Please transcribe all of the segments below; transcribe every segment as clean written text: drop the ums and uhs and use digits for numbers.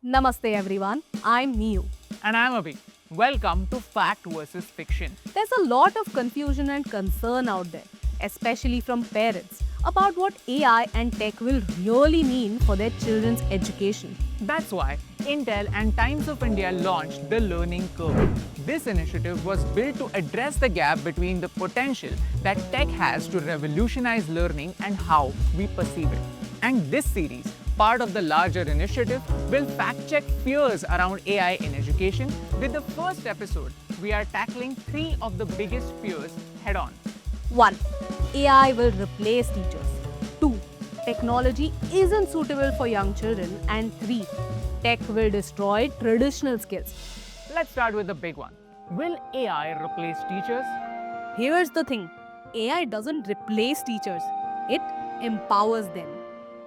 Namaste everyone, I'm Miu. And I'm Abhi. Welcome to Fact versus Fiction. There's a lot of confusion and concern out there, especially from parents, about what AI and tech will really mean for their children's education. That's why Intel and Times of India launched the Learning Curve. This initiative was built to address the gap between the potential that tech has to revolutionize learning and how we perceive it. And this series, part of the larger initiative, will fact-check fears around AI in education. With the first episode, we are tackling three of the biggest fears head-on. 1. AI will replace teachers. 2. Technology isn't suitable for young children. And 3. Tech will destroy traditional skills. Let's start with the big one. Will AI replace teachers? Here's the thing, AI doesn't replace teachers, it empowers them.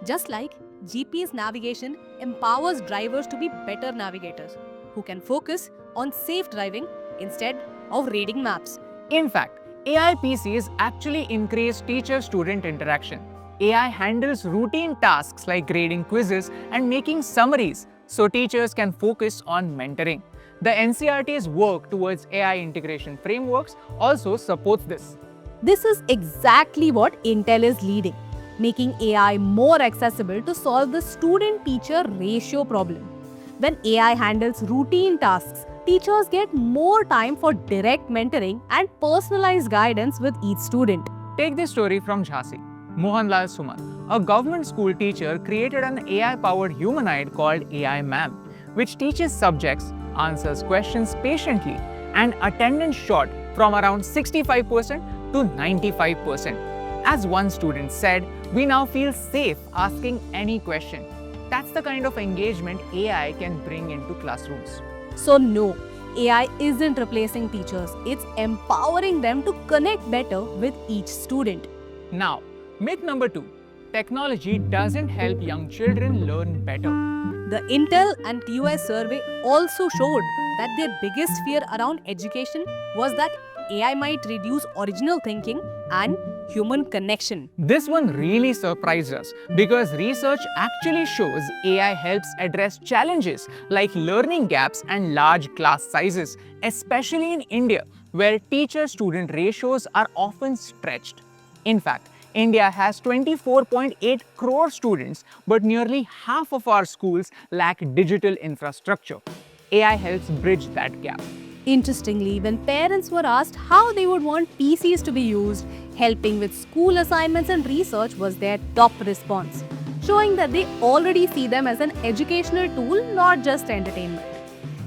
Just like GPS navigation empowers drivers to be better navigators who can focus on safe driving instead of reading maps. In fact, AI PCs actually increase teacher-student interaction. AI handles routine tasks like grading quizzes and making summaries so teachers can focus on mentoring. The NCERT's work towards AI integration frameworks also supports this. This is exactly what Intel is leading, making AI more accessible to solve the student-teacher ratio problem. When AI handles routine tasks, teachers get more time for direct mentoring and personalized guidance with each student. Take this story from Jhansi. Mohanlal Suman, a government school teacher, created an AI-powered humanoid called AI Ma'am, which teaches subjects, answers questions patiently, and attendance shot from around 65% to 95%. As one student said, "We now feel safe asking any question." That's the kind of engagement AI can bring into classrooms. So no, AI isn't replacing teachers, it's empowering them to connect better with each student. Now, myth number 2. Technology doesn't help young children learn better. The Intel and TUI survey also showed that their biggest fear around education was that AI might reduce original thinking and human connection. This one really surprised us because research actually shows AI helps address challenges like learning gaps and large class sizes, especially in India, where teacher-student ratios are often stretched. In fact, India has 24.8 crore students, but nearly half of our schools lack digital infrastructure. AI helps bridge that gap. Interestingly, when parents were asked how they would want PCs to be used, helping with school assignments and research was their top response, showing that they already see them as an educational tool, not just entertainment.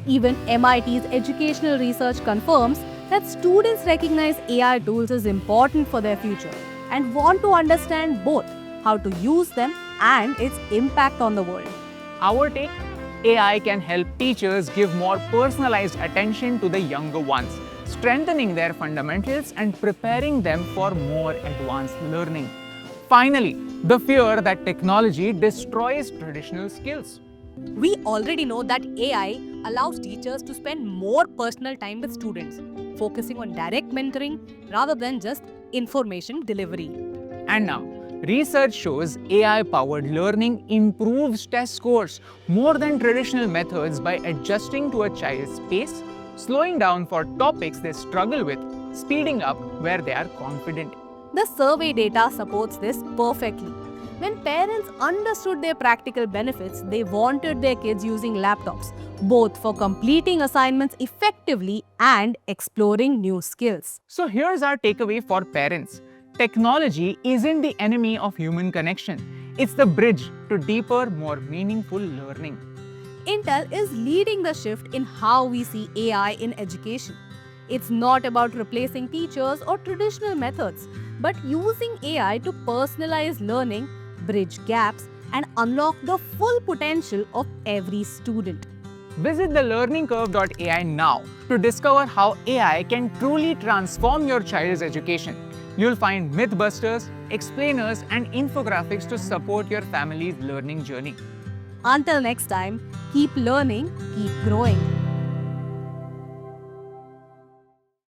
Even MIT's educational research confirms that students recognize AI tools as important for their future and want to understand both how to use them and its impact on the world. Our take? AI can help teachers give more personalized attention to the younger ones, strengthening their fundamentals and preparing them for more advanced learning. Finally, the fear that technology destroys traditional skills. We already know that AI allows teachers to spend more personal time with students, focusing on direct mentoring rather than just information delivery. And now, research shows AI-powered learning improves test scores more than traditional methods by adjusting to a child's pace, slowing down for topics they struggle with, speeding up where they are confident. The survey data supports this perfectly. When parents understood their practical benefits, they wanted their kids using laptops, both for completing assignments effectively and exploring new skills. So here's our takeaway for parents. Technology isn't the enemy of human connection. It's the bridge to deeper, more meaningful learning. Intel is leading the shift in how we see AI in education. It's not about replacing teachers or traditional methods, but using AI to personalize learning, bridge gaps, and unlock the full potential of every student. Visit the learningcurve.ai now to discover how AI can truly transform your child's education. You'll find mythbusters, explainers, and infographics to support your family's learning journey. Until next time, keep learning, keep growing.